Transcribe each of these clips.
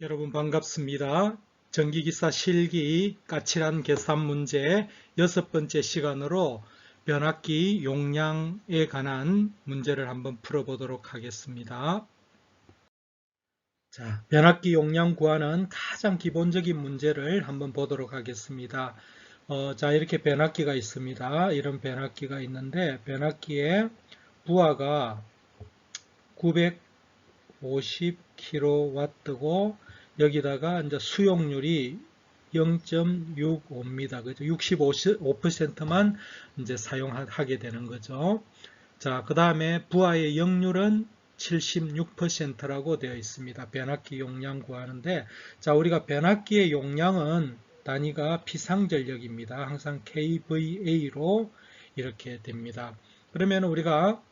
여러분 반갑습니다. 전기기사 실기 까칠한 계산 문제 6번째 시간으로 변압기 용량에 관한 문제를 한번 풀어보도록 하겠습니다. 자, 변압기 용량 구하는 가장 기본적인 문제를 한번 보도록 하겠습니다. 자, 이렇게 변압기가 있습니다. 이런 변압기가 있는데 변압기의 부하가 950kW고 여기다가 이제 수용률이 0.65입니다. 그죠? 65%만 이제 사용하게 되는 거죠. 자, 그 다음에 부하의 역률은 76%라고 되어 있습니다. 변압기 용량 구하는데, 자, 우리가 변압기의 용량은 단위가 비상전력입니다. 항상 kVA로 이렇게 됩니다. 그러면 우리가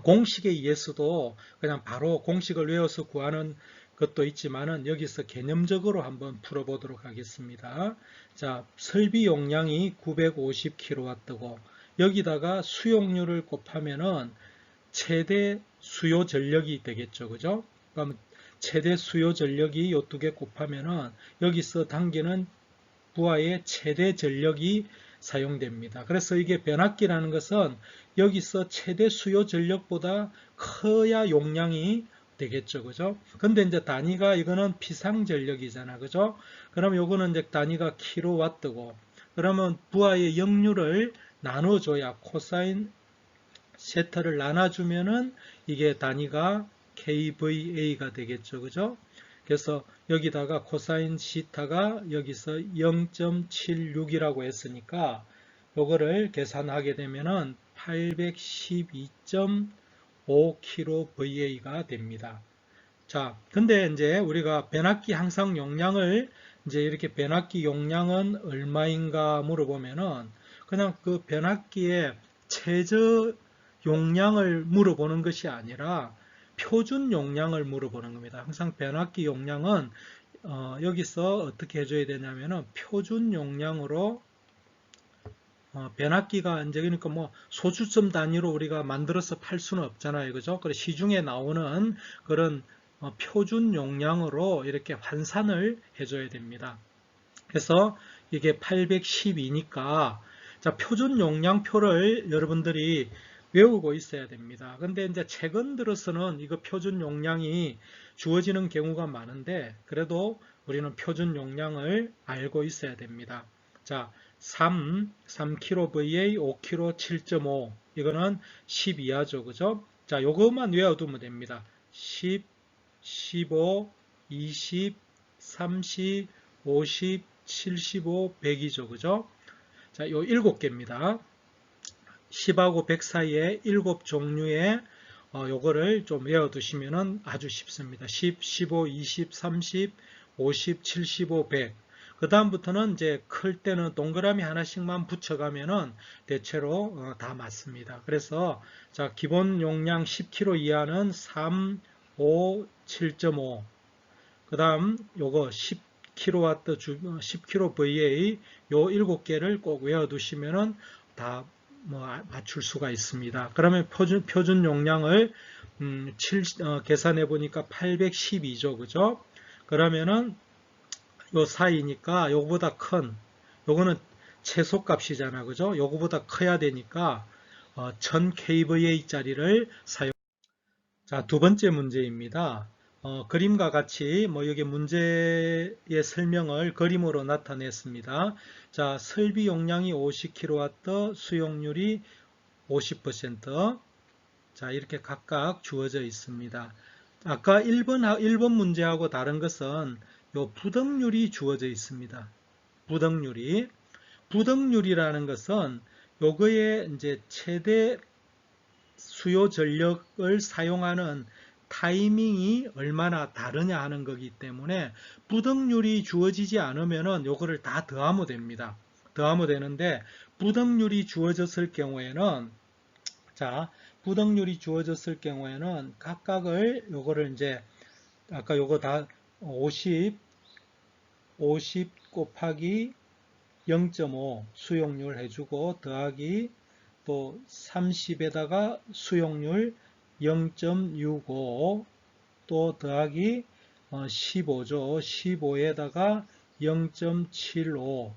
공식에 의해서도 그냥 바로 공식을 외워서 구하는 것도 있지만은 여기서 개념적으로 한번 풀어보도록 하겠습니다. 자, 설비 용량이 950kW고 여기다가 수용률을 곱하면은 최대 수요 전력이 되겠죠. 그죠? 그럼 최대 수요 전력이 요 두 개 곱하면은 여기서 당기는 부하의 최대 전력이 사용됩니다. 그래서 이게 변압기라는 것은 여기서 최대 수요 전력보다 커야 용량이 되겠죠. 그죠? 근데 이제 단위가 이거는 비상 전력이잖아. 그죠? 그럼 요거는 이제 단위가 킬로와트고 그러면 부하의 역률을 나눠줘야 코사인 세타를 나눠주면은 이게 단위가 kVA가 되겠죠. 그죠? 그래서 여기다가 코사인 시타가 여기서 0.76이라고 했으니까 요거를 계산하게 되면은 812.5kVA가 됩니다. 자, 근데 이제 우리가 변압기 항상 용량을 이제 이렇게 변압기 용량은 얼마인가 물어보면은 그냥 그 변압기의 최저 용량을 물어보는 것이 아니라 표준 용량을 물어보는 겁니다. 항상 변압기 용량은 여기서 어떻게 해줘야 되냐면은 표준 용량으로 변압기가 이제 그러니까 뭐 소주점 단위로 우리가 만들어서 팔 수는 없잖아요. 그죠? 그래서 시중에 나오는 그런 표준 용량으로 이렇게 환산을 해줘야 됩니다. 그래서 이게 812니까 자, 표준 용량표를 여러분들이 외우고 있어야 됩니다. 근데 이제 최근 들어서는 이거 표준 용량이 주어지는 경우가 많은데 그래도 우리는 표준 용량을 알고 있어야 됩니다. 자, 3kVA, 5kg, 7.5 이거는 10 이하죠. 그죠? 자, 요것만 외워두면 됩니다. 10, 15, 20, 30, 50, 75, 100이죠. 그죠? 자, 요 7개입니다. 10하고 100 사이에 7종류의 요거를 좀 외워두시면 아주 쉽습니다. 10, 15, 20, 30, 50, 75, 100. 그 다음부터는 이제 클 때는 동그라미 하나씩만 붙여가면은 대체로 다 맞습니다. 그래서 자, 기본 용량 10kg 이하는 3, 5, 7.5. 그 다음 요거 10kW 10kVA 요 7개를 꼭 외워두시면은 다 뭐 맞출 수가 있습니다. 그러면 표준 용량을 계산해 보니까 812죠. 그죠? 그러면은 요 사이니까 요거보다 큰 요거는 최소값이잖아. 그죠? 요거보다 커야 되니까 1000kVA 짜리를 사용. 자, 두 번째 문제입니다. 그림과 같이 뭐 여기 문제의 설명을 그림으로 나타냈습니다. 자, 설비 용량이 50kW, 수용률이 50%. 자, 이렇게 각각 주어져 있습니다. 아까 1번 문제하고 다른 것은 요 부덕률이 주어져 있습니다. 부덕률이. 부덕률이라는 것은 요거의 이제 최대 수요 전력을 사용하는 타이밍이 얼마나 다르냐 하는 거기 때문에 부덕률이 주어지지 않으면은 요거를 다 더하면 됩니다. 더하면 되는데 부덕률이 주어졌을 경우에는 자, 부덕률이 주어졌을 경우에는 각각을 요거를 이제 아까 요거 다 50 곱하기 0.5 수용률 해주고 더하기 또 30에다가 수용률 0.65 또 더하기 15죠. 15에다가 0.75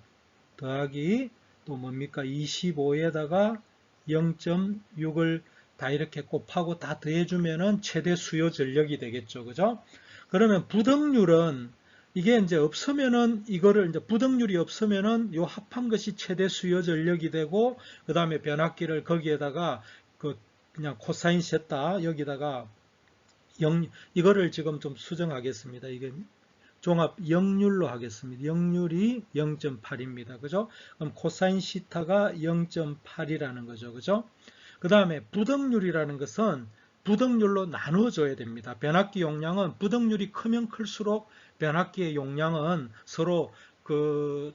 더하기 또 뭡니까? 25에다가 0.6을 다 이렇게 곱하고 다 더해주면은 최대 수요 전력이 되겠죠. 그죠? 그러면 부등률은 이게 이제 없으면은 이거를 이제 부등률이 없으면은 요 합한 것이 최대 수요 전력이 되고 그 다음에 변압기를 거기에다가 그 그냥 코사인 셋다 여기다가 이거를 지금 좀 수정하겠습니다. 이게 종합 역률로 하겠습니다. 역률이 0.8입니다. 그죠? 그럼 코사인 시타가 0.8이라는 거죠. 그죠? 그 다음에 부등률이라는 것은 부등률로 나누어줘야 됩니다. 변압기 용량은 부등률이 크면 클수록 변압기의 용량은 서로 그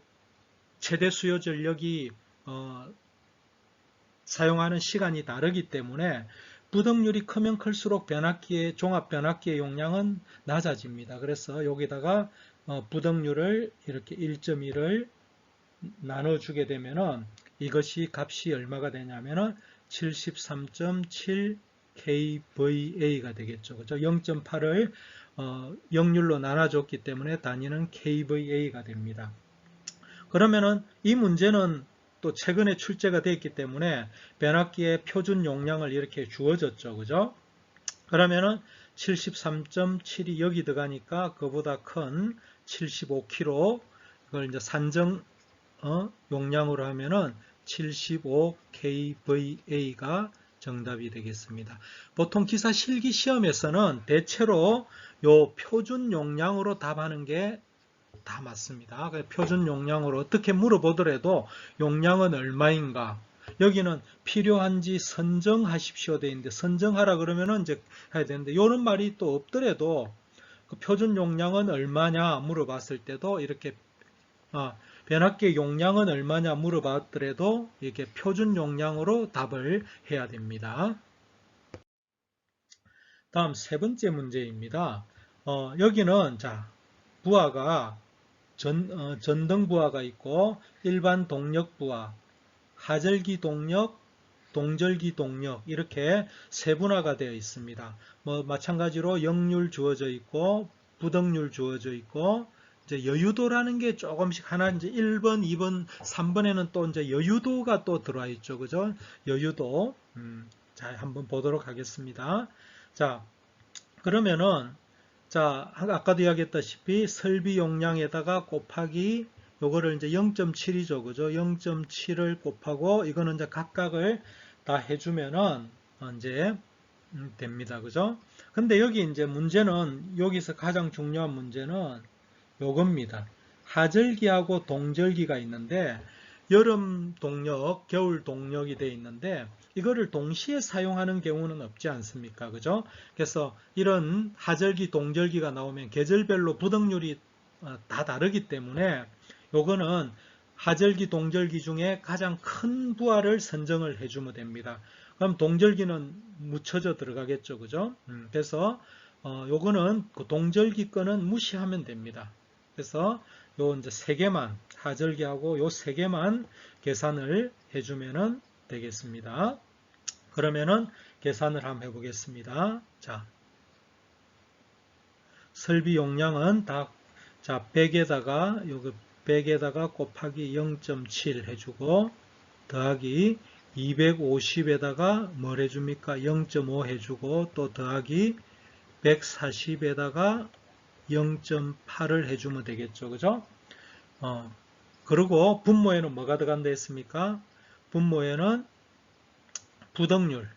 최대 수요 전력이 사용하는 시간이 다르기 때문에 부등률이 크면 클수록 변압기의 종합 변압기의 용량은 낮아집니다. 그래서 여기다가 부등률을 이렇게 1.1을 나눠주게 되면은 이것이 값이 얼마가 되냐면은 73.7 kVA가 되겠죠. 그죠? 0.8을 역률로 나눠줬기 때문에 단위는 kVA가 됩니다. 그러면은 이 문제는 또 최근에 출제가 되었기 때문에 변압기의 표준 용량을 이렇게 주어졌죠. 그죠? 그러면은 73.7이 여기 들어가니까 그보다 큰 75kg 이걸 이제 산정 용량으로 하면은 75kVA가 정답이 되겠습니다. 보통 기사 실기 시험에서는 대체로 요 표준 용량으로 답하는 게 다 맞습니다. 표준 용량으로 어떻게 물어보더라도 용량은 얼마인가? 여기는 필요한지 선정하십시오 돼 있는데 선정하라 그러면은 이제 해야 되는데 이런 말이 또 없더라도 그 표준 용량은 얼마냐 물어봤을 때도 이렇게 변압기 용량은 얼마냐 물어봤더라도 이렇게 표준 용량으로 답을 해야 됩니다. 다음 세 번째 문제입니다. 여기는 자 부하가 전등 부하가 있고 일반 동력 부하, 하절기 동력, 동절기 동력 이렇게 세분화가 되어 있습니다. 마찬가지로 역률 주어져 있고 부등률 주어져 있고 이제 여유도라는 게 조금씩 하나 이제 1번, 2번, 3번에는 또 이제 여유도가 또 들어와 있죠. 그죠? 여유도. 자, 한번 보도록 하겠습니다. 자, 그러면은 자, 아까도 이야기했다시피 설비 용량에다가 곱하기 요거를 이제 0.7이죠. 그죠? 0.7을 곱하고 이거는 이제 각각을 다 해주면은 이제 됩니다. 그죠? 근데 여기 이제 문제는 여기서 가장 중요한 문제는 요겁니다. 하절기하고 동절기가 있는데 여름 동력, 겨울 동력이 되어 있는데 이거를 동시에 사용하는 경우는 없지 않습니까? 그죠? 그래서 이런 하절기, 동절기가 나오면 계절별로 부등률이 다 다르기 때문에 요거는 하절기, 동절기 중에 가장 큰 부하를 선정을 해주면 됩니다. 그럼 동절기는 묻혀져 들어가겠죠. 그죠? 그래서 요거는 그 동절기 거는 무시하면 됩니다. 그래서 요 이제 세 개만 하절기하고 요 세 개만 계산을 해주면 되겠습니다. 그러면은 계산을 한번 해보겠습니다. 자, 설비 용량은 다, 자, 100에다가, 요거 100에다가 곱하기 0.7 해주고, 더하기 250에다가 뭘 해줍니까? 0.5 해주고, 또 더하기 140에다가 0.8을 해주면 되겠죠. 그죠? 그리고 분모에는 뭐가 들어간다 했습니까? 분모에는 부등률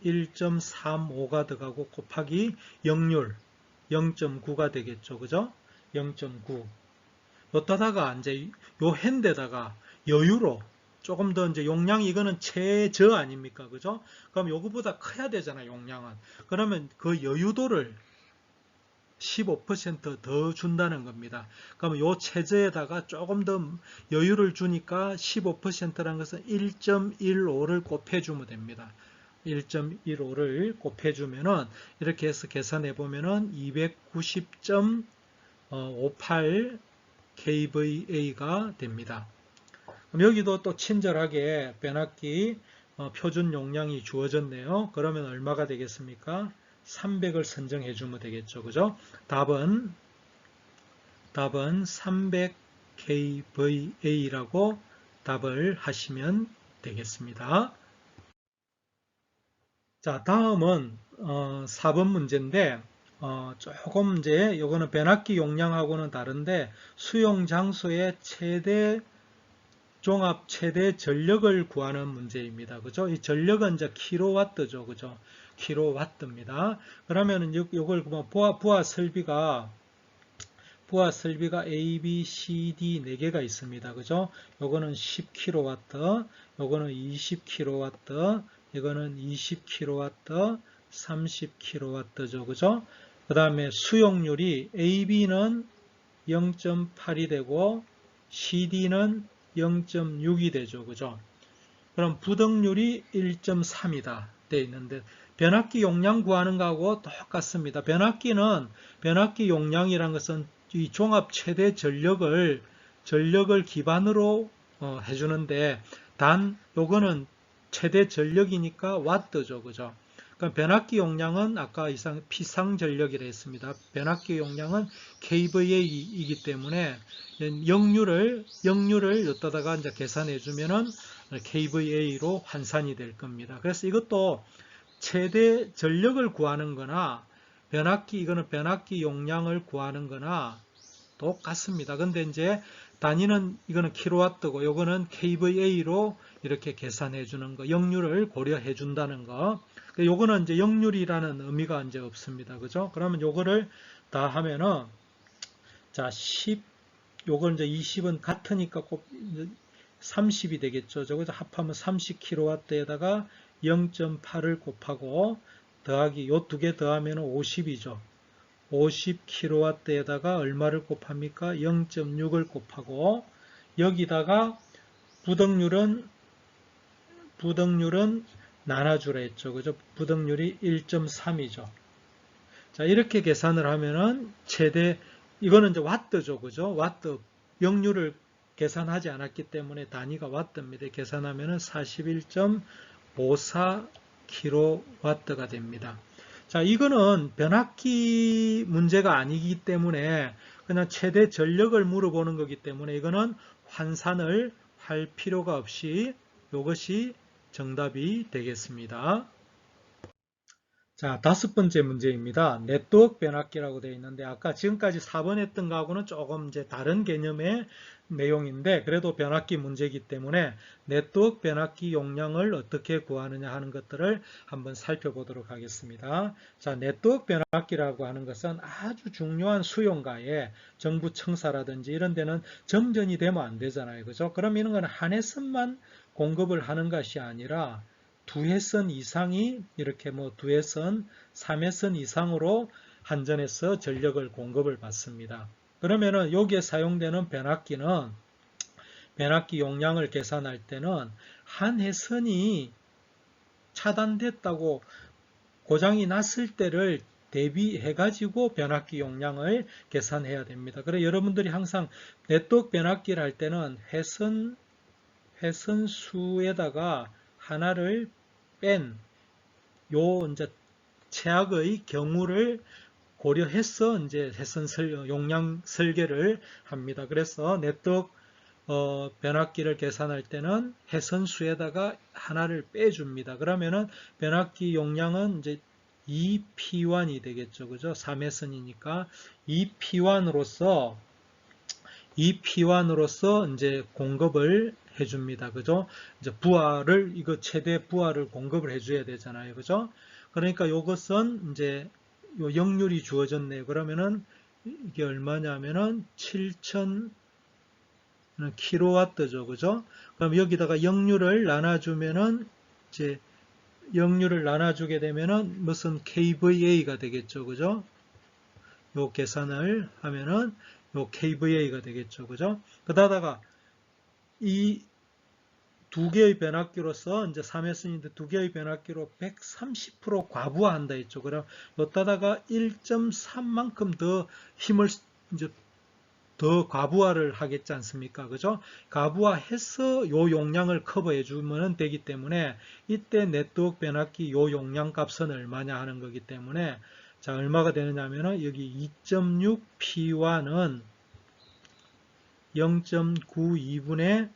1.35가 들어가고 곱하기 역률 0.9가 되겠죠. 그죠? 0.9. 여기다가 이제 요 핸데다가 여유로 조금 더 이제 용량이 이거는 최저 아닙니까? 그죠? 그럼 요거보다 커야 되잖아요, 용량은. 그러면 그 여유도를 15% 더 준다는 겁니다. 그러면 요 최저에다가 조금 더 여유를 주니까 15%라는 것은 1.15를 곱해주면 됩니다. 1.15를 곱해주면은 이렇게 해서 계산해 보면은 290.58 kVA가 됩니다. 그럼 여기도 또 친절하게 변압기 표준 용량이 주어졌네요. 그러면 얼마가 되겠습니까? 300을 선정해 주면 되겠죠. 그죠? 답은 답은 300kVA라고 답을 하시면 되겠습니다. 자, 다음은 4번 문제인데 조금 이제 요거는 변압기 용량하고는 다른데 수용 장소의 종합 최대 전력을 구하는 문제입니다. 그죠? 이 전력은 이제 킬로와트죠. 그죠? 킬로와트입니다. 그러면은 요걸 부하 설비가 A, B, C, D 4개가 있습니다. 그죠? 요거는 10kW, 요거는 20kW, 이거는 20kW, 30kW죠. 그죠? 그 다음에 수용률이 AB는 0.8이 되고 CD는 0.6이 되죠. 그죠? 그럼 부덕률이 1.3이다. 돼 있는데 변압기 용량 구하는 거하고 똑같습니다. 변압기 용량이란 것은 이 종합 최대 전력을 기반으로 해주는데 단 요거는 최대 전력이니까 와트죠. 그죠? 그럼 변압기 용량은 아까 피상 전력이라 했습니다. 변압기 용량은 kVA이기 때문에 역류를 여기다가 이제 계산해 주면은 kVA로 환산이 될 겁니다. 그래서 이것도 최대 전력을 구하는 거나 이거는 변압기 용량을 구하는 거나 똑같습니다. 근데 이제 단위는 이거는 킬로와트고 요거는 kVA로 이렇게 계산해 주는 거, 역류를 고려해 준다는 거. 요거는 이제 역률이라는 의미가 이제 없습니다. 그죠? 그러면 요거를 다 하면은 자, 10 요걸 이제 20은 같으니까 꼭 30이 되겠죠. 저거 합하면 30kW에다가 0.8을 곱하고 더하기 요 두 개 더하면 50이죠. 50kW에다가 얼마를 곱합니까? 0.6을 곱하고 여기다가 부덕률은 나눠주라 했죠. 그죠? 부덕률이 1.3이죠. 자, 이렇게 계산을 하면은 이거는 이제 와트죠. 그죠? 와트. 역률을 계산하지 않았기 때문에 단위가 와트입니다. 계산하면은 41.54kW가 됩니다. 자, 이거는 변압기 문제가 아니기 때문에 그냥 최대 전력을 물어보는 거기 때문에 이거는 환산을 할 필요가 없이 이것이 정답이 되겠습니다. 자, 5번째 문제입니다. 네트워크 변압기라고 되어 있는데 아까 지금까지 4번 했던 거하고는 조금 이제 다른 개념의 내용인데 그래도 변압기 문제이기 때문에 네트워크 변압기 용량을 어떻게 구하느냐 하는 것들을 한번 살펴보도록 하겠습니다. 자, 네트워크 변압기라고 하는 것은 아주 중요한 수용가에 정부 청사라든지 이런 데는 점전이 되면 안 되잖아요. 그죠? 그럼 이런 건 한 회선만 공급을 하는 것이 아니라 두 회선 이상이 이렇게 두 회선, 3회선 이상으로 한전에서 전력을 공급을 받습니다. 그러면은 여기에 사용되는 변압기 용량을 계산할 때는 한 회선이 차단됐다고 고장이 났을 때를 대비해 가지고 변압기 용량을 계산해야 됩니다. 그래서 여러분들이 항상 네트워크 변압기를 할 때는 회선 수에다가 하나를 뺀 요 이제 최악의 경우를 고려해서 이제 회선 용량 설계를 합니다. 그래서 네트워크 변압기를 계산할 때는 회선 수에다가 하나를 빼줍니다. 그러면은 변압기 용량은 이제 2P1이 되겠죠. 그죠? 3회선이니까 2P1으로서 이제 공급을 해줍니다. 그죠? 이제 이거 최대 부하를 공급을 해줘야 되잖아요. 그죠? 그러니까 이것은 이제 요 역률이 주어졌네요. 그러면은 이게 얼마냐면은 7000 킬로와트죠. 그죠? 그럼 여기다가 역률을 나눠주면은 이제 역률을 나눠주게 되면은 무슨 kVA가 되겠죠. 그죠? 요 계산을 하면은 요 kVA가 되겠죠. 그죠? 그러다가 이 두 개의 변압기로서 이제 3회선인데 두 개의 변압기로 130% 과부하한다 했죠. 그럼 여기다가 1.3만큼 더 힘을 이제 더 과부하를 하겠지 않습니까? 그죠? 과부하해서 요 용량을 커버해 주면 되기 때문에 이때 네트워크 변압기 요 용량 값은 얼마냐 하는 거기 때문에 자, 얼마가 되느냐 하면은 여기 2.6P1은 0.92분의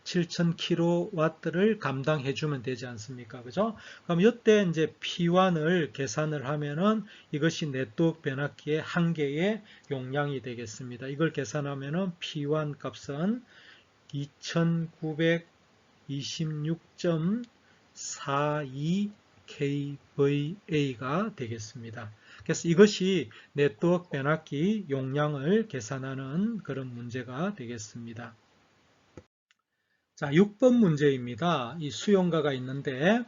7000kW를 감당해 주면 되지 않습니까? 그죠? 그럼 이때 이제 P1을 계산을 하면은 이것이 네트워크 변압기의 한 개의 용량이 되겠습니다. 이걸 계산하면은 P1 값은 2926.42 kVA가 되겠습니다. 그래서 이것이 네트워크 변압기 용량을 계산하는 그런 문제가 되겠습니다. 자, 6번 문제입니다. 이 수용가가 있는데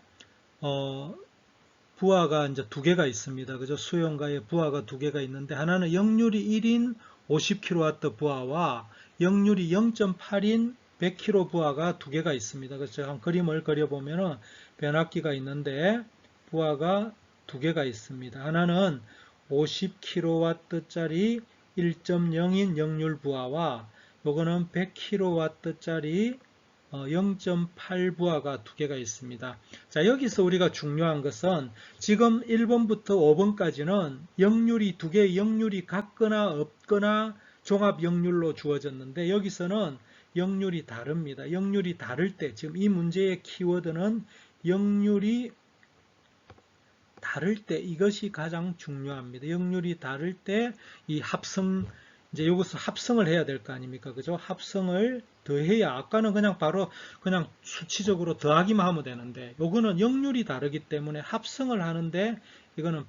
부하가 이제 두 개가 있습니다. 그죠? 수용가에 부하가 두 개가 있는데 하나는 역률이 1인 50kW 부하와 역률이 0.8인 100kW 부하가 두 개가 있습니다. 그래서 한 그림을 그려보면은 변압기가 있는데 부하가 두 개가 있습니다. 하나는 50kW짜리 1.0인 역률 부하와 요거는 100kW짜리 0.8 부하가 두 개가 있습니다. 자, 여기서 우리가 중요한 것은 지금 1번부터 5번까지는 역률이 두 개의 역률이 같거나 없거나 종합 역률로 주어졌는데 여기서는 역률이 다릅니다. 역률이 다를 때 지금 이 문제의 키워드는 역률이 다를 때 이것이 가장 중요합니다. 역률이 다를 때 이 합성 이제 여기서 합성을 해야 될 거 아닙니까? 그죠? 합성을 더해야 아까는 그냥 바로 그냥 수치적으로 더하기만 하면 되는데 요거는 역률이 다르기 때문에 합성을 하는데 이거는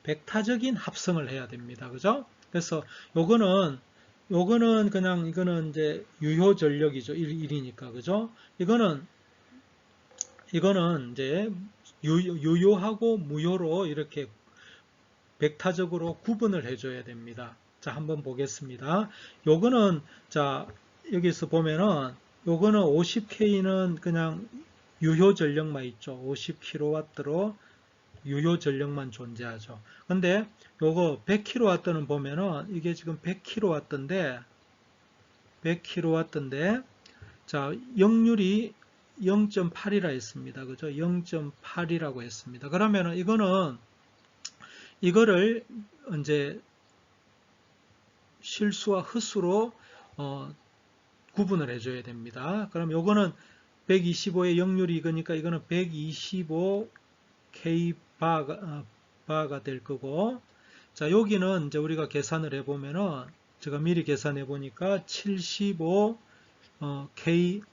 벡타적인 합성을 해야 됩니다. 그죠? 그래서 요거는 그냥 이거는 이제 유효 전력이죠. 1이니까. 그죠? 이거는 이제 유효하고 무효로 이렇게 벡타적으로 구분을 해줘야 됩니다. 자, 한번 보겠습니다. 요거는, 자, 여기서 보면은, 요거는 50K는 그냥 유효 전력만 있죠. 50kW로 유효 전력만 존재하죠. 근데 요거 100kW는 보면은, 이게 지금 100kW인데, 자, 역률이 0.8이라 했습니다. 그죠? 0.8이라고 했습니다. 그러면은 이거를 이제 실수와 흡수로 구분을 해줘야 됩니다. 그럼 요거는 125의 역률이 이거니까 이거는 125K 바가 될 거고, 자, 여기는 이제 우리가 계산을 해보면은 제가 미리 계산해 보니까 75K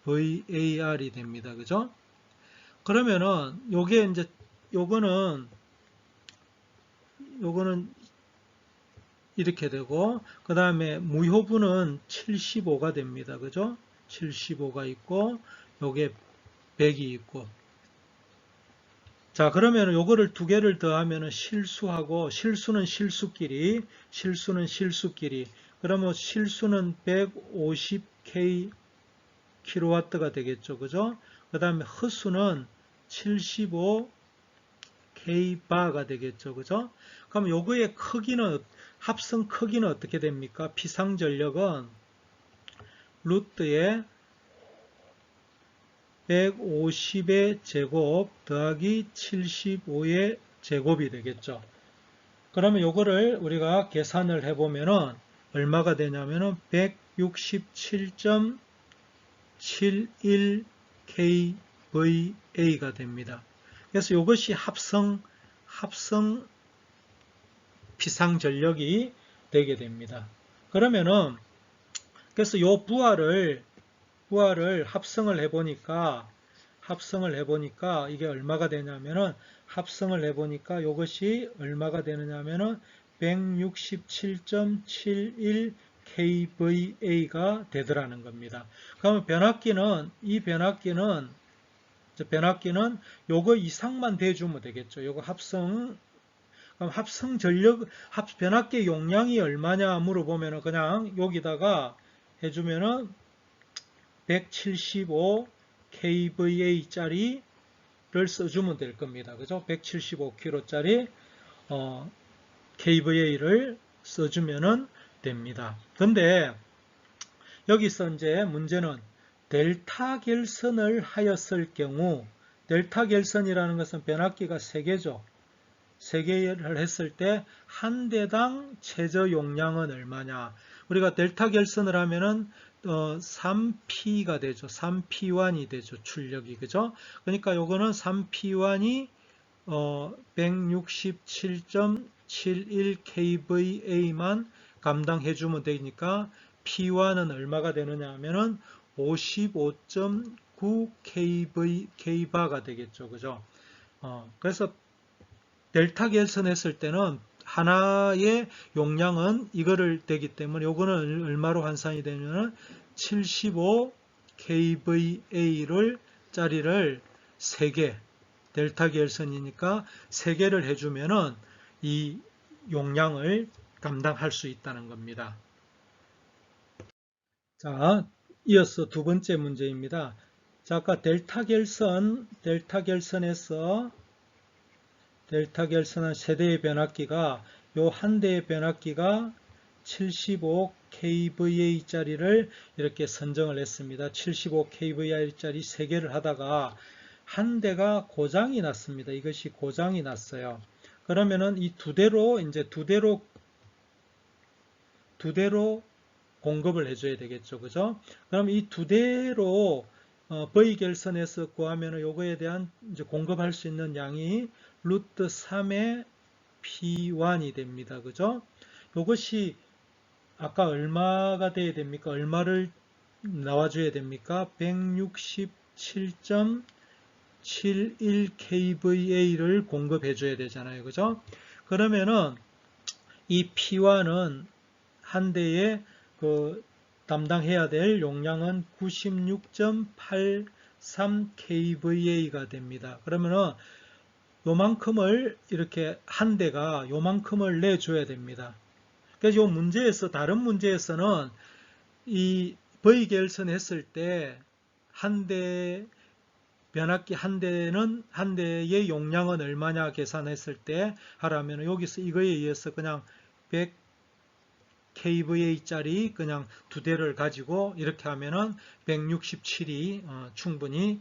VAR이 됩니다. 그죠? 그러면은 요게 이제 요거는 이렇게 되고 그 다음에 무효분은 75가 됩니다. 그죠? 75가 있고 요게 100이 있고 자 그러면 요거를 두 개를 더하면 실수하고 실수는 실수끼리 그러면 실수는 150K 킬로와트가 되겠죠. 그죠? 그 다음에 흡수는 75 K바가 되겠죠. 그죠? 그럼 요거의 크기는, 합성 크기는 어떻게 됩니까? 피상전력은 루트에 150의 제곱 더하기 75의 제곱이 되겠죠. 그러면 요거를 우리가 계산을 해보면은 얼마가 되냐면은 167.71 kVA가 됩니다. 그래서 이것이 합성 피상전력이 되게 됩니다. 그러면은 그래서 요 부하를 합성을 해보니까 이게 얼마가 되냐면은 합성을 해보니까 이것이 얼마가 되느냐면은 167.71 kVA가 되더라는 겁니다. 그러면 변압기는 요거 이상만 대주면 되겠죠. 요거 그럼 합성 전력, 변압기 용량이 얼마냐 물어보면은 그냥 여기다가 해주면은 175 kVA 짜리를 써주면 될 겁니다. 그죠? 175kg짜리 kVA를 써주면은 됩니다. 근데 여기서 이제 문제는 델타 결선을 하였을 경우 델타 결선이라는 것은 변압기가 3개죠. 3개를 했을 때 한 대당 최저 용량은 얼마냐? 우리가 델타 결선을 하면은 3P가 되죠. 3P1이 되죠. 출력이. 그죠? 그러니까 요거는 3P1이 167.71kVA만 감당해주면 되니까 P1은 얼마가 되느냐 하면은 55.9kV가 되겠죠. 그죠? 그래서 델타 결선했을 때는 하나의 용량은 이거를 되기 때문에 요거는 얼마로 환산이 되냐면 75kVA를 짜리를 3개 델타 결선이니까 3개를 해주면은 이 용량을 감당할 수 있다는 겁니다. 자, 이어서 두 번째 문제입니다. 자, 아까 델타 결선에서 델타 결선한 세대의 변압기가 요 한 대의 변압기가 75kVA짜리를 이렇게 선정을 했습니다. 75kVA짜리 3개를 하다가 한 대가 고장이 났습니다. 이것이 고장이 났어요. 그러면은 이 두 대로 공급을 해줘야 되겠죠. 그죠? 그럼 이 두 대로 V 결선에서 구하면 요거에 대한 이제 공급할 수 있는 양이 루트 3의 P1이 됩니다. 그죠? 요것이 아까 얼마가 돼야 됩니까? 얼마를 나와줘야 됩니까? 167.71kVA를 공급해줘야 되잖아요. 그죠? 그러면은 이 P1은 한 대에 담당해야 될 용량은 96.83kVA가 됩니다. 그러면은 요만큼을 이렇게 한 대가 요만큼을 내줘야 됩니다. 그래서 요 문제에서 다른 문제에서는 이 V 결선 했을 때 한 대 변압기 한 대의 용량은 얼마냐 계산했을 때 하라면 여기서 이거에 의해서 그냥 100kVA짜리 그냥 두 대를 가지고 이렇게 하면은 167이 충분히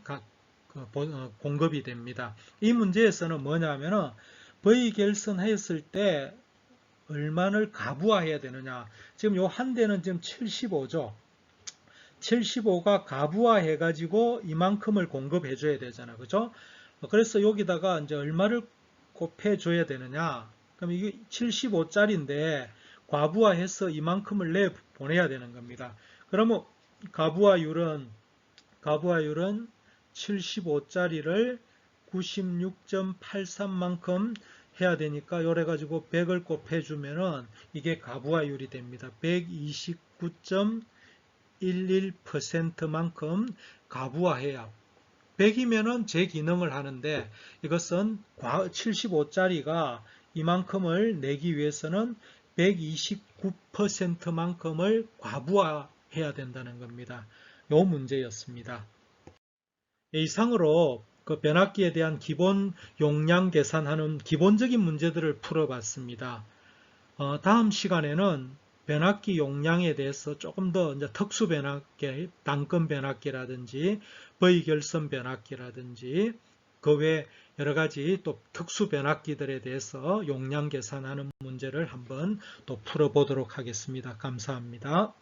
공급이 됩니다. 이 문제에서는 뭐냐면은 V 결선했을 때 얼마를 가부화해야 되느냐. 지금 요 한 대는 지금 75죠. 75가 가부화해 가지고 이만큼을 공급해 줘야 되잖아. 그죠? 그래서 여기다가 이제 얼마를 곱해 줘야 되느냐. 그럼 이게 75짜리인데 과부하해서 이만큼을 내 보내야 되는 겁니다. 그러면 가부하율은 75짜리를 96.83만큼 해야 되니까 요래 가지고 100을 곱해주면은 이게 가부하율이 됩니다. 129.11%만큼 가부하해야 100이면은 제 기능을 하는데 이것은 75짜리가 이만큼을 내기 위해서는 129%만큼을 과부하해야 된다는 겁니다. 요 문제였습니다. 이상으로 그 변압기에 대한 기본 용량 계산하는 기본적인 문제들을 풀어봤습니다. 다음 시간에는 변압기 용량에 대해서 조금 더 이제 특수 변압기, 단건 변압기라든지 V결선 변압기라든지 그 외 여러 가지 또 특수 변압기들에 대해서 용량 계산하는 문제를 한번 또 풀어보도록 하겠습니다. 감사합니다.